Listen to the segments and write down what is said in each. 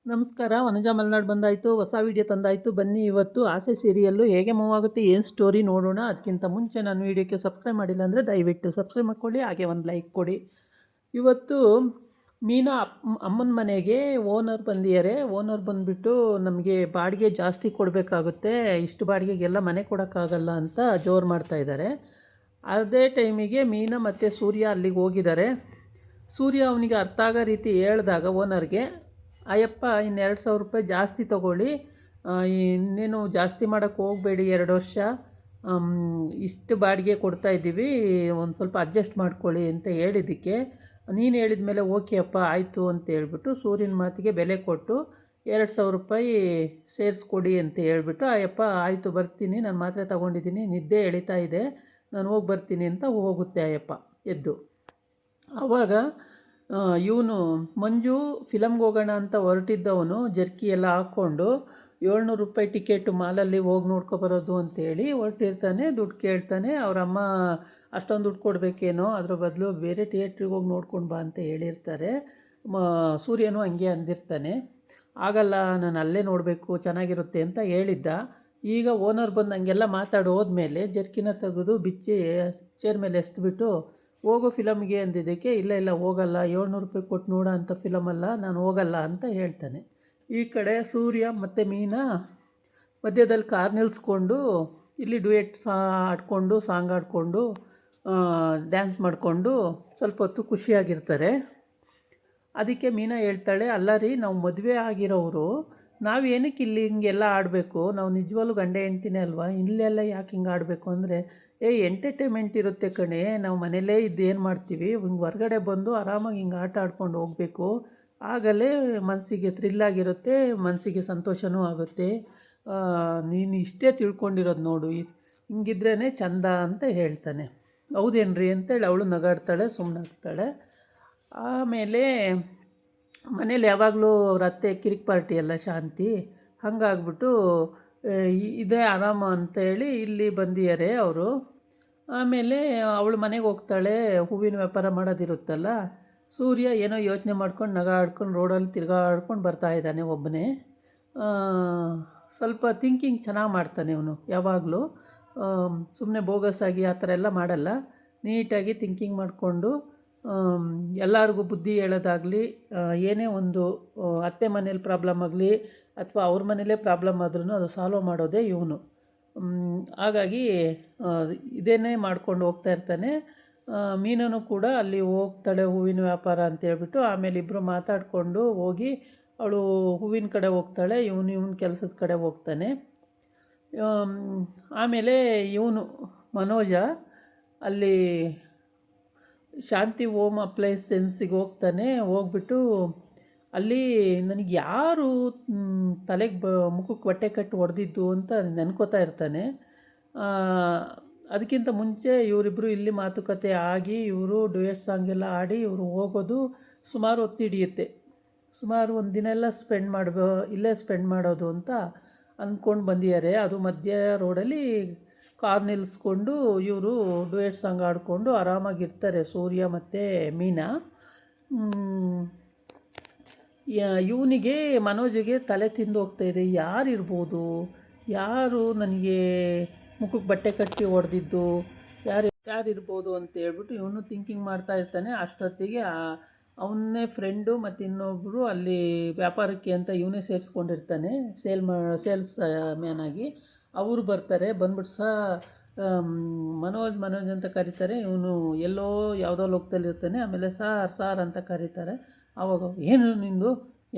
ನಮಸ್ಕಾರ. ವನಜಾ ಮಲೆನಾಡು ಬಂದಾಯಿತು. ಹೊಸ ವೀಡಿಯೋ ತಂದಾಯಿತು. ಬನ್ನಿ ಇವತ್ತು ಆಸೆ ಸೀರಿಯಲ್ಲು ಹೇಗೆ ಮೂವ್ ಆಗುತ್ತೆ, ಏನು ಸ್ಟೋರಿ ನೋಡೋಣ. ಅದಕ್ಕಿಂತ ಮುಂಚೆ ನನ್ನ ವೀಡಿಯೋಕ್ಕೆ ಸಬ್ಸ್ಕ್ರೈಬ್ ಮಾಡಿಲ್ಲ ಅಂದರೆ ದಯವಿಟ್ಟು ಸಬ್ಸ್ಕ್ರೈಬ್ ಮಾಡ್ಕೊಳ್ಳಿ, ಹಾಗೆ ಒಂದು ಲೈಕ್ ಕೊಡಿ. ಇವತ್ತು ಮೀನಾ ಅಮ್ಮನ ಮನೆಗೆ ಓನರ್ ಬಂದಿದ್ದಾರೆ. ಓನರ್ ಬಂದುಬಿಟ್ಟು ನಮಗೆ ಬಾಡಿಗೆ ಜಾಸ್ತಿ ಕೊಡಬೇಕಾಗುತ್ತೆ, ಇಷ್ಟು ಬಾಡಿಗೆಗೆಲ್ಲ ಮನೆ ಕೊಡೋಕ್ಕಾಗಲ್ಲ ಅಂತ ಜೋರು ಮಾಡ್ತಾಯಿದ್ದಾರೆ. ಅದೇ ಟೈಮಿಗೆ ಮೀನಾ ಮತ್ತು ಸೂರ್ಯ ಅಲ್ಲಿಗೆ ಹೋಗಿದ್ದಾರೆ. ಸೂರ್ಯ ಅವನಿಗೆ ಅರ್ಥ ಆಗೋ ರೀತಿ ಹೇಳಿದಾಗ ಓನರ್ಗೆ, ಅಯ್ಯಪ್ಪ ಇನ್ನು 2,000 ರೂಪಾಯಿ ಜಾಸ್ತಿ ತೊಗೊಳ್ಳಿ, ಇನ್ನೇನು ಜಾಸ್ತಿ ಮಾಡೋಕ್ಕೆ ಹೋಗಬೇಡಿ, 2 ವರ್ಷ ಇಷ್ಟು ಬಾಡಿಗೆ ಕೊಡ್ತಾಯಿದ್ದೀವಿ, ಒಂದು ಸ್ವಲ್ಪ ಅಡ್ಜಸ್ಟ್ ಮಾಡ್ಕೊಳ್ಳಿ ಅಂತ ಹೇಳಿದ್ದಕ್ಕೆ, ನೀನು ಹೇಳಿದ ಮೇಲೆ ಓಕೆ ಅಪ್ಪ ಆಯಿತು ಅಂತ ಹೇಳ್ಬಿಟ್ಟು ಸೂರ್ಯನ ಮಾತಿಗೆ ಬೆಲೆ ಕೊಟ್ಟು 2,000 ರೂಪಾಯಿ ಸೇರಿಸ್ಕೊಡಿ ಅಂತ ಹೇಳ್ಬಿಟ್ಟು, ಅಯ್ಯಪ್ಪ ಆಯಿತು ಬರ್ತೀನಿ, ನಾನು ಮಾತ್ರೆ ತೊಗೊಂಡಿದ್ದೀನಿ, ನಿದ್ದೆ ಎಳಿತಾ ಇದೆ, ನಾನು ಹೋಗಿ ಬರ್ತೀನಿ ಅಂತ ಹೋಗುತ್ತೆ ಅಯ್ಯಪ್ಪ ಎದ್ದು. ಆವಾಗ ಇವನು ಮಂಜು ಫಿಲಮ್ಗೆ ಹೋಗೋಣ ಅಂತ ಹೊರಟಿದ್ದವನು ಜರ್ಕಿ ಎಲ್ಲ ಹಾಕ್ಕೊಂಡು 700 ರೂಪಾಯಿ ಟಿಕೆಟು ಮಾಲಲ್ಲಿ ಹೋಗಿ ನೋಡ್ಕೊಬರೋದು ಅಂತೇಳಿ ಹೊರಟಿರ್ತಾನೆ. ದುಡ್ಡು ಕೇಳ್ತಾನೆ. ಅವರಮ್ಮ ಅಷ್ಟೊಂದು ದುಡ್ಡು ಕೊಡಬೇಕೇನೋ, ಅದ್ರ ಬದಲು ಬೇರೆ ಥಿಯೇಟ್ರಿಗೆ ಹೋಗಿ ನೋಡ್ಕೊಂಡು ಬಾ ಅಂತ ಹೇಳಿರ್ತಾರೆ. ಸೂರ್ಯನೂ ಹಂಗೆ ಅಂದಿರ್ತಾನೆ. ಆಗಲ್ಲ, ನಾನು ಅಲ್ಲೇ ನೋಡಬೇಕು, ಚೆನ್ನಾಗಿರುತ್ತೆ ಅಂತ ಹೇಳಿದ್ದ. ಈಗ ಓನರ್ ಬಂದು ಹಂಗೆಲ್ಲ ಮಾತಾಡೋದ್ಮೇಲೆ ಜರ್ಕಿನ ತೆಗೆದು ಬಿಚ್ಚಿ ಚೇರ್ ಮೇಲೆ ಎಸ್ದುಬಿಟ್ಟು, ಹೋಗೋ ಫಿಲಮ್ಗೆ ಅಂದಿದ್ದಕ್ಕೆ, ಇಲ್ಲ ಹೋಗಲ್ಲ, 700 ರೂಪಾಯಿ ಕೊಟ್ಟು ನೋಡೋ ಅಂಥ ಫಿಲಮಲ್ಲ, ನಾನು ಹೋಗಲ್ಲ ಅಂತ ಹೇಳ್ತಾನೆ. ಈ ಕಡೆ ಸೂರ್ಯ ಮತ್ತು ಮೀನಾ ಮಧ್ಯದಲ್ಲಿ ಕಾರ್ ನಿಲ್ಲಿಸ್ಕೊಂಡು ಇಲ್ಲಿ ಡ್ಯುಯೆಟ್ ಆಡಿಕೊಂಡು ಸಾಂಗ್ ಆಡಿಕೊಂಡು ಡ್ಯಾನ್ಸ್ ಮಾಡಿಕೊಂಡು ಸ್ವಲ್ಪ ಹೊತ್ತು ಖುಷಿಯಾಗಿರ್ತಾರೆ. ಅದಕ್ಕೆ ಮೀನಾ ಹೇಳ್ತಾಳೆ, ಅಲ್ಲ ರೀ, ನಾವು ಮದುವೆ ಆಗಿರೋರು, ನಾವು ಏನಕ್ಕೆ ಇಲ್ಲಿ ಹಿಂಗೆಲ್ಲ ಆಡಬೇಕು, ನಾವು ನಿಜವಾಗ್ಲೂ ಗಂಡ ಹೆಂಡ್ತಿನೇ ಅಲ್ವಾ, ಇಲ್ಲೆಲ್ಲ ಯಾಕೆ ಹಿಂಗೆ ಆಡಬೇಕು ಅಂದರೆ, ಎಂಟರ್ಟೈನ್ಮೆಂಟ್ ಇರುತ್ತೆ ಕಣೆ, ನಾವು ಮನೇಲೇ ಇದ್ದು ಏನು ಮಾಡ್ತೀವಿ, ಹಿಂಗೆ ಹೊರ್ಗಡೆ ಬಂದು ಆರಾಮಾಗಿ ಹಿಂಗೆ ಆಟ ಆಡ್ಕೊಂಡು ಹೋಗಬೇಕು, ಆಗಲೇ ಮನಸ್ಸಿಗೆ ಥ್ರಿಲ್ಲಾಗಿರುತ್ತೆ, ಮನಸ್ಸಿಗೆ ಸಂತೋಷವೂ ಆಗುತ್ತೆ, ನೀನು ಇಷ್ಟೇ ತಿಳ್ಕೊಂಡಿರೋದು ನೋಡು, ಹಿಂಗಿದ್ರೇ ಚಂದ ಅಂತ ಹೇಳ್ತಾನೆ. ಹೌದೇನ್ರಿ ಅಂತೇಳಿ ಅವಳು ನಗಾಡ್ತಾಳೆ, ಸುಮ್ಮನಾಗ್ತಾಳೆ. ಆಮೇಲೆ ಮನೇಲಿ ಯಾವಾಗಲೂ ಅವ್ರ ಅತ್ತೆ ಕಿರಿಕ್ ಪಾರ್ಟಿ ಎಲ್ಲ ಶಾಂತಿ, ಹಾಗಾಗ್ಬಿಟ್ಟು ಇದೇ ಆರಾಮ ಅಂತೇಳಿ ಇಲ್ಲಿ ಬಂದಿದ್ದಾರೆ ಅವರು. ಆಮೇಲೆ ಅವಳು ಮನೆಗೆ ಹೋಗ್ತಾಳೆ. ಹೂವಿನ ವ್ಯಾಪಾರ ಮಾಡೋದಿರುತ್ತಲ್ಲ. ಸೂರ್ಯ ಏನೋ ಯೋಚನೆ ಮಾಡ್ಕೊಂಡು ನಗಾಡ್ಕೊಂಡು ರೋಡಲ್ಲಿ ತಿರ್ಗಾಡ್ಕೊಂಡು ಬರ್ತಾಯಿದ್ದಾನೆ ಒಬ್ಬನೇ. ಸ್ವಲ್ಪ ಥಿಂಕಿಂಗ್ ಚೆನ್ನಾಗಿ ಮಾಡ್ತಾನೆ ಅವನು. ಯಾವಾಗಲೂ ಸುಮ್ಮನೆ ಬೋಗಸ್ಸಾಗಿ ಆ ಥರ ಎಲ್ಲ ಮಾಡಲ್ಲ, ನೀಟಾಗಿ ಥಿಂಕಿಂಗ್ ಮಾಡಿಕೊಂಡು ಎಲ್ಲರಿಗೂ ಬುದ್ಧಿ ಹೇಳೋದಾಗಲಿ, ಏನೇ ಒಂದು ಅತ್ತೆ ಮನೇಲಿ ಪ್ರಾಬ್ಲಮ್ ಆಗಲಿ ಅಥವಾ ಅವ್ರ ಮನೇಲೇ ಪ್ರಾಬ್ಲಮ್ ಆದ್ರೂ ಅದು ಸಾಲ್ವ್ ಮಾಡೋದೇ ಇವನು. ಹಾಗಾಗಿ ಇದೇನೇ ಮಾಡ್ಕೊಂಡು ಹೋಗ್ತಾ ಇರ್ತಾನೆ. ಮೀನೂ ಕೂಡ ಅಲ್ಲಿ ಹೋಗ್ತಾಳೆ ಹೂವಿನ ವ್ಯಾಪಾರ ಅಂತೇಳ್ಬಿಟ್ಟು. ಆಮೇಲೆ ಇಬ್ಬರು ಮಾತಾಡಿಕೊಂಡು ಹೋಗಿ ಅವಳು ಹೂವಿನ ಕಡೆ ಹೋಗ್ತಾಳೆ, ಇವನು ಕೆಲಸದ ಕಡೆ ಹೋಗ್ತಾನೆ. ಆಮೇಲೆ ಇವನು ಮನೋಜ ಅಲ್ಲಿ ಶಾಂತಿ ಹೋಮ್ ಅಪ್ಲೈಸೆನ್ಸಿಗೆ ಹೋಗ್ತಾನೆ. ಹೋಗ್ಬಿಟ್ಟು ಅಲ್ಲಿ ನನಗೆ ಯಾರು ತಲೆಗೆ ಮುಖಕ್ಕೆ ಬಟ್ಟೆ ಕಟ್ಟಿ ಹೊಡೆದಿದ್ದು ಅಂತ ನೆನ್ಕೋತಾ ಇರ್ತಾನೆ. ಅದಕ್ಕಿಂತ ಮುಂಚೆ ಇವರಿಬ್ಬರು ಇಲ್ಲಿ ಮಾತುಕತೆ ಆಗಿ ಇವರು ಡ್ಯುಯೆಟ್ ಸಾಂಗ್ ಎಲ್ಲ ಆಡಿ ಇವರು ಹೋಗೋದು ಸುಮಾರು ಹೊತ್ತು ಹಿಡಿಯುತ್ತೆ. ಸುಮಾರು ಒಂದು ದಿನ ಎಲ್ಲ ಇಲ್ಲೇ ಸ್ಪೆಂಡ್ ಮಾಡೋದು ಅಂತ ಅಂದ್ಕೊಂಡು ಬಂದಿದ್ದಾರೆ. ಅದು ಮಧ್ಯ ರೋಡಲ್ಲಿ ಕಾರ್ ನಿಲ್ಲಿಸ್ಕೊಂಡು ಇವರು ಡ್ಯುಯೆಟ್ ಸಾಂಗ್ ಆಡಿಕೊಂಡು ಆರಾಮಾಗಿರ್ತಾರೆ ಸೂರ್ಯ ಮತ್ತು ಮೀನಾ. ಇವನಿಗೆ ಮನೋಜಿಗೆ ತಲೆ ತಿಂದು ಹೋಗ್ತಾಯಿದೆ, ಯಾರಿರ್ಬೋದು, ಯಾರು ನನಗೆ ಮುಖಕ್ಕೆ ಬಟ್ಟೆ ಕಟ್ಟಿ ಹೊಡೆದಿದ್ದು, ಯಾರಿರ್ಬೋದು ಅಂತ ಹೇಳ್ಬಿಟ್ಟು ಇವನು ಥಿಂಕಿಂಗ್ ಮಾಡ್ತಾ ಇರ್ತಾನೆ. ಅಷ್ಟೊತ್ತಿಗೆ ಅವನ್ನೇ ಫ್ರೆಂಡು ಮತ್ತು ಇನ್ನೊಬ್ಬರು ಅಲ್ಲಿ ವ್ಯಾಪಾರಕ್ಕೆ ಅಂತ ಇವನೇ ಸೇರಿಸ್ಕೊಂಡಿರ್ತಾನೆ, ಸೇಲ್ಸ್ ಮ್ಯಾನ್ ಆಗಿ. ಅವರು ಬರ್ತಾರೆ. ಬಂದ್ಬಿಟ್ಟು ಮನೋಜ್ ಅಂತ ಕರೀತಾರೆ. ಇವನು ಎಲ್ಲೋ ಯಾವುದೋ ಲೋಕದಲ್ಲಿರ್ತಾನೆ. ಆಮೇಲೆ ಸಾರ್ ಅಂತ ಕರೀತಾರೆ. ಆವಾಗ ಏನು ನಿಂದು,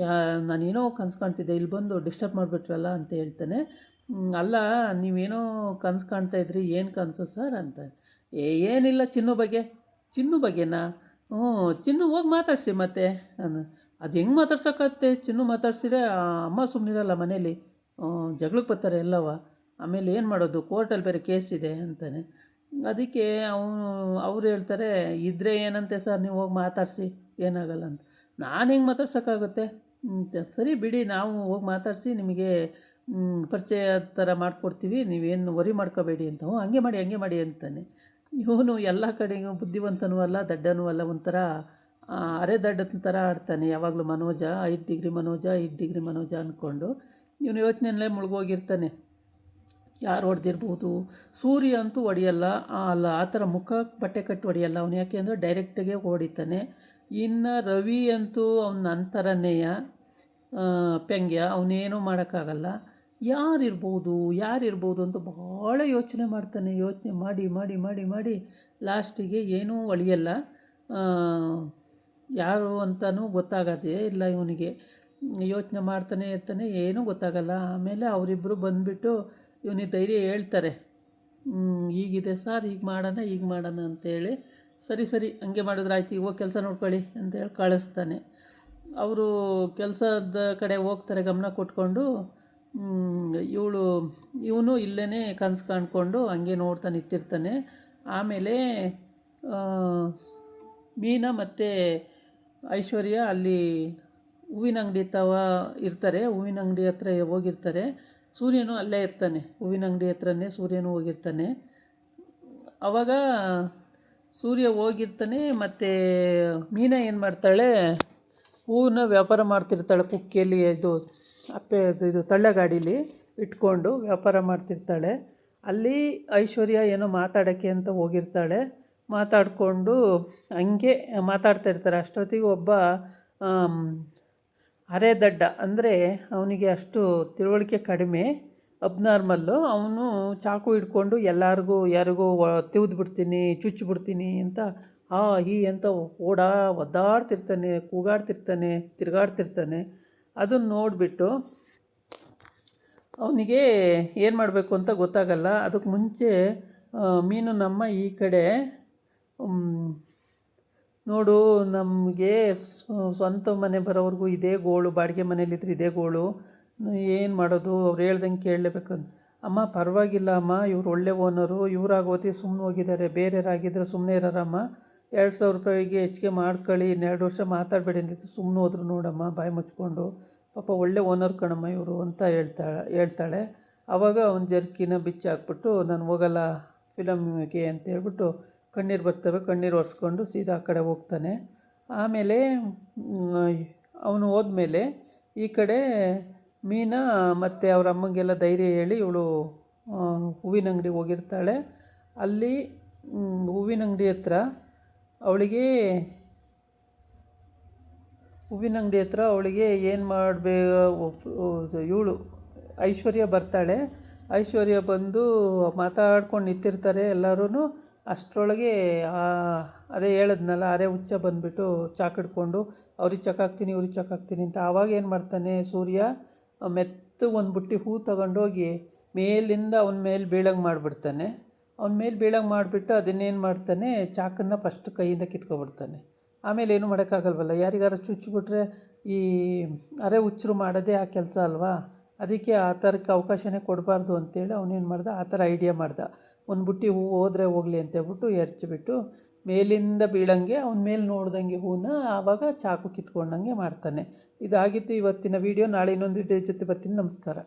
ನಾನೇನೋ ಕನಸು ಕಾಣ್ತಿದ್ದೆ, ಇಲ್ಲಿ ಬಂದು ಡಿಸ್ಟರ್ಬ್ ಮಾಡಿಬಿಟ್ರಲ್ಲ ಅಂತ ಹೇಳ್ತಾನೆ. ಅಲ್ಲ, ನೀವೇನೋ ಕನಸು ಕಾಣ್ತಾಯಿದ್ರಿ, ಏನು ಕನಸು ಸರ್ ಅಂತ. ಏನಿಲ್ಲ, ಚಿನ್ನು ಬಗ್ಗೆನಾ? ಚಿನ್ನು ಹೋಗಿ ಮಾತಾಡಿಸಿ ಮತ್ತೆ. ಅದು ಹೆಂಗೆ ಮಾತಾಡ್ಸೋಕ್ಕತ್ತೆ, ಚಿನ್ನು ಮಾತಾಡ್ಸಿದ್ರೆ ಅಮ್ಮ ಸುಮ್ಮನಿರಲ್ಲ, ಮನೇಲಿ ಜಗಳಕ್ಕೆ ಬರ್ತಾರೆ ಎಲ್ಲವ, ಆಮೇಲೆ ಏನು ಮಾಡೋದು, ಕೋರ್ಟಲ್ಲಿ ಬೇರೆ ಕೇಸ್ ಇದೆ ಅಂತಾನೆ. ಅದಕ್ಕೆ ಅವ್ರು ಹೇಳ್ತಾರೆ, ಇದ್ದರೆ ಏನಂತೆ ಸರ್, ನೀವು ಹೋಗಿ ಮಾತಾಡಿಸಿ, ಏನಾಗಲ್ಲ ಅಂತ. ನಾನು ಹೆಂಗೆ ಮಾತಾಡ್ಸೋಕ್ಕಾಗುತ್ತೆ, ಸರಿ ಬಿಡಿ, ನಾವು ಹೋಗಿ ಮಾತಾಡಿಸಿ ನಿಮಗೆ ಪರಿಚಯ ಥರ ಮಾಡಿಕೊಡ್ತೀವಿ, ನೀವೇನು ವರಿ ಮಾಡ್ಕೋಬೇಡಿ ಅಂತ. ಹಂಗೆ ಮಾಡಿ ಅಂತಾನೆ. ಇವನು ಎಲ್ಲ ಕಡೆಗೂ ಬುದ್ಧಿವಂತನೂ ಅಲ್ಲ, ದಡ್ಡನೂ ಅಲ್ಲ, ಒಂಥರ ಅರೆದಡ್ಡದ ಥರ ಆಡ್ತಾನೆ ಯಾವಾಗಲೂ ಮನೋಜ. 5 ಡಿಗ್ರಿ ಮನೋಜ 5 ಡಿಗ್ರಿ ಮನೋಜ ಅಂದ್ಕೊಂಡು ಇವನು ಯೋಚನೆಯಲ್ಲೇ ಮುಳುಗೋಗಿರ್ತಾನೆ. ಯಾರು ಹೊಡೆದಿರ್ಬೋದು. ಸೂರ್ಯ ಅಂತೂ ಹೊಡೆಯಲ್ಲ, ಅಲ್ಲ ಆ ಥರ ಮುಖಕ್ಕೆ ಬಟ್ಟೆ ಕಟ್ಟಿ ಹೊಡೆಯಲ್ಲ ಅವನು, ಯಾಕೆ ಅಂದರೆ ಡೈರೆಕ್ಟಾಗೆ ಹೊಡಿತಾನೆ. ಇನ್ನು ರವಿ ಅಂತೂ ಅವನ ಅಂಥರನೇಯ ಪೆಂಗ್ಯ, ಅವನೇನೂ ಮಾಡೋಕ್ಕಾಗಲ್ಲ. ಯಾರಿರ್ಬೋದು ಅಂತ ಭಾಳ ಯೋಚನೆ ಮಾಡ್ತಾನೆ. ಯೋಚನೆ ಮಾಡಿ ಮಾಡಿ ಮಾಡಿ ಮಾಡಿ ಲಾಸ್ಟಿಗೆ ಏನೂ ಹೊಳಿಯಲ್ಲ. ಯಾರು ಅಂತಲೂ ಗೊತ್ತಾಗೋದೇ ಇಲ್ಲ ಇವನಿಗೆ. ಯೋಚನೆ ಮಾಡ್ತಾನೆ ಇರ್ತಾನೆ, ಏನೂ ಗೊತ್ತಾಗಲ್ಲ. ಆಮೇಲೆ ಅವರಿಬ್ಬರು ಬಂದುಬಿಟ್ಟು ಇವನಿಗೆ ಧೈರ್ಯ ಹೇಳ್ತಾರೆ, ಹೀಗಿದೆ ಸರ್, ಈಗ ಮಾಡೋಣ ಅಂತೇಳಿ. ಸರಿ ಹಂಗೆ ಮಾಡಿದ್ರೆ ಆಯ್ತು, ಹೋಗಿ ಕೆಲಸ ನೋಡ್ಕೊಳ್ಳಿ ಅಂತೇಳಿ ಕಳಿಸ್ತಾನೆ. ಅವರು ಕೆಲಸದ ಕಡೆ ಹೋಗ್ತಾರೆ ಗಮನ ಕೊಟ್ಕೊಂಡು. ಇವನು ಇಲ್ಲೇ ಕನಸು ಕಾಣ್ಕೊಂಡು ಹಂಗೆ ನೋಡ್ತಾ ನಿಂತಿರ್ತಾನೆ. ಆಮೇಲೆ ಮೀನಾ ಮತ್ತು ಐಶ್ವರ್ಯ ಅಲ್ಲಿ ಹೂವಿನ ಅಂಗಡಿ ಇರ್ತಾರೆ. ಹೂವಿನ ಅಂಗಡಿ ಹತ್ರ ಹೋಗಿರ್ತಾರೆ. ಸೂರ್ಯನೂ ಅಲ್ಲೇ ಇರ್ತಾನೆ, ಹೂವಿನ ಅಂಗಡಿ ಹತ್ರನೇ ಸೂರ್ಯನೂ ಹೋಗಿರ್ತಾನೆ. ಆವಾಗ ಸೂರ್ಯ ಹೋಗಿರ್ತಾನೆ. ಮತ್ತು ಮೀನಾ ಏನು ಮಾಡ್ತಾಳೆ, ಹೂವನ್ನ ವ್ಯಾಪಾರ ಮಾಡ್ತಿರ್ತಾಳೆ. ಕುಕ್ಕಿಯಲ್ಲಿ ಇದು ತಳ್ಳೆಗಾಡೀಲಿ ಇಟ್ಕೊಂಡು ವ್ಯಾಪಾರ ಮಾಡ್ತಿರ್ತಾಳೆ. ಅಲ್ಲಿ ಐಶ್ವರ್ಯ ಏನೋ ಮಾತಾಡೋಕ್ಕೆ ಅಂತ ಹೋಗಿರ್ತಾಳೆ. ಮಾತಾಡಿಕೊಂಡು ಹಂಗೆ ಮಾತಾಡ್ತಾ ಇರ್ತಾರೆ. ಅಷ್ಟೊತ್ತಿಗೆ ಒಬ್ಬ ಅರೆದಡ್ಡ, ಅಂದರೆ ಅವನಿಗೆ ಅಷ್ಟು ತಿಳುವಳಿಕೆ ಕಡಿಮೆ, ಅಬ್ನಾರ್ಮಲ್ಲು. ಅವನು ಚಾಕು ಹಿಡ್ಕೊಂಡು ಯಾರಿಗೂ ತಿವಿದ್ಬಿಡ್ತೀನಿ, ಚುಚ್ಚಿಬಿಡ್ತೀನಿ ಅಂತ ಅಂತ ಒದ್ದಾಡ್ತಿರ್ತಾನೆ, ಕೂಗಾಡ್ತಿರ್ತಾನೆ, ತಿರುಗಾಡ್ತಿರ್ತಾನೆ. ಅದನ್ನು ನೋಡಿಬಿಟ್ಟು ಅವನಿಗೆ ಏನು ಮಾಡಬೇಕು ಅಂತ ಗೊತ್ತಾಗಲ್ಲ. ಅದಕ್ಕೆ ಮುಂಚೆ ಮೀನುನಮ್ಮ ಈ ಕಡೆ, ನೋಡು ನಮಗೆ ಸ್ವಂತ ಮನೆ ಬರೋವ್ರಿಗೂ ಇದೇ ಗೋಳು, ಬಾಡಿಗೆ ಮನೇಲಿದ್ರೆ ಇದೇ ಗೋಳು, ಏನು ಮಾಡೋದು, ಅವ್ರು ಹೇಳ್ದಂಗೆ ಕೇಳಲೇಬೇಕಂತ. ಅಮ್ಮ ಪರವಾಗಿಲ್ಲ ಅಮ್ಮ, ಇವ್ರು ಒಳ್ಳೆ ಓನರು, ಇವರಾಗೋತಿ ಸುಮ್ಮನೆ ಹೋಗಿದ್ದಾರೆ, ಬೇರೆಯವರಾಗಿದ್ದರೆ ಸುಮ್ಮನೆ ಇರೋರಮ್ಮ, 2,000 ರೂಪಾಯಿಗೆ ಹೆಚ್ಚಿಗೆ ಮಾಡ್ಕೊಳ್ಳಿ, 2 ವರ್ಷ ಮಾತಾಡಬೇಡಿ ಅಂದಿತ್ತು, ಸುಮ್ಮನೆ ಹೋದ್ರು ನೋಡಮ್ಮ ಬಾಯಿ ಮುಚ್ಕೊಂಡು, ಪಾಪ ಒಳ್ಳೆ ಓನರ್ ಕಣಮ್ಮ ಇವರು ಅಂತ ಹೇಳ್ತಾಳೆ. ಆವಾಗ ಅವ್ನು ಜರ್ಕಿನ ಬಿಚ್ಚಿ ಹಾಕ್ಬಿಟ್ಟು ನಾನು ಹೋಗಲ್ಲ ಫಿಲಮ್ಗೆ ಅಂತ ಹೇಳ್ಬಿಟ್ಟು ಕಣ್ಣೀರು ಬರ್ತವೆ, ಕಣ್ಣೀರು ಒರೆಸ್ಕೊಂಡು ಸೀದಾ ಆ ಕಡೆ ಹೋಗ್ತಾನೆ. ಆಮೇಲೆ ಅವನು ಹೋದ್ಮೇಲೆ ಈ ಕಡೆ ಮೀನಾ ಮತ್ತು ಅವ್ರ ಅಮ್ಮಂಗೆಲ್ಲ ಧೈರ್ಯ ಹೇಳಿ ಇವಳು ಹೂವಿನ ಅಂಗಡಿಗೆ ಹೋಗಿರ್ತಾಳೆ. ಅಲ್ಲಿ ಹೂವಿನ ಅಂಗಡಿ ಹತ್ರ ಅವಳಿಗೆ ಏನು ಮಾಡಬೇಕು, ಇವಳು ಐಶ್ವರ್ಯ ಬರ್ತಾಳೆ. ಐಶ್ವರ್ಯ ಬಂದು ಮಾತಾಡ್ಕೊಂಡು ನಿಂತಿರ್ತಾರೆ ಎಲ್ಲರೂ. ಅಷ್ಟರೊಳಗೆ ಅದೇ ಹೇಳಿದ್ನಲ್ಲ, ಅರೆ ಹುಚ್ಚ ಬಂದುಬಿಟ್ಟು ಚಾಕಿಡ್ಕೊಂಡು ಅವ್ರಿಗೆ ಚಕ್ಕಾಕ್ತೀನಿ ಇವ್ರಿಗೆ ಚಕ್ಕಾಕ್ತೀನಿ ಅಂತ. ಆವಾಗ ಏನು ಮಾಡ್ತಾನೆ ಸೂರ್ಯ, ಮೆತ್ತಗೆ ಒಂದು ಬುಟ್ಟಿ ಹೂ ತಗೊಂಡೋಗಿ ಮೇಲಿಂದ ಅವನ ಮೇಲೆ ಬೀಳಂಗೆ ಮಾಡಿಬಿಡ್ತಾನೆ. ಅವನ ಮೇಲೆ ಬೀಳಂಗೆ ಮಾಡಿಬಿಟ್ಟು ಅದನ್ನೇನು ಮಾಡ್ತಾನೆ, ಚಾಕನ್ನು ಫಸ್ಟ್ ಕೈಯಿಂದ ಕಿತ್ಕೊಬಿಡ್ತಾನೆ. ಆಮೇಲೆ ಏನೂ ಮಾಡೋಕ್ಕಾಗಲ್ವಲ್ಲ, ಯಾರಿಗಾರ ಚುಚ್ಚಿಬಿಟ್ರೆ ಈ ಅರೆ ಹುಚ್ಚರು ಮಾಡೋದೇ ಆ ಕೆಲಸ ಅಲ್ವಾ, ಅದಕ್ಕೆ ಆ ಥರಕ್ಕೆ ಅವಕಾಶನೇ ಕೊಡಬಾರ್ದು ಅಂತೇಳಿ ಅವನೇನು ಮಾಡ್ದ, ಆ ಥರ ಐಡಿಯಾ ಮಾಡ್ದ. ಒಂದು ಬುಟ್ಟಿ ಹೂವು ಹೋದರೆ ಹೋಗಲಿ ಅಂತೇಳ್ಬಿಟ್ಟು ಎರಚಿಬಿಟ್ಟು ಮೇಲಿಂದ ಬೀಳಂಗೆ ಅವನ ಮೇಲೆ ನೋಡ್ದಂಗೆ ಹೂವನ್ನ ಆವಾಗ ಚಾಕು ಕಿತ್ಕೊಂಡಂಗೆ ಮಾಡ್ತಾನೆ. ಇದಾಗಿತ್ತು ಇವತ್ತಿನ ವೀಡಿಯೋ. ನಾಳೆ ಇನ್ನೊಂದು ವೀಡಿಯೋ ಜೊತೆ ಬರ್ತೀನಿ. ನಮಸ್ಕಾರ.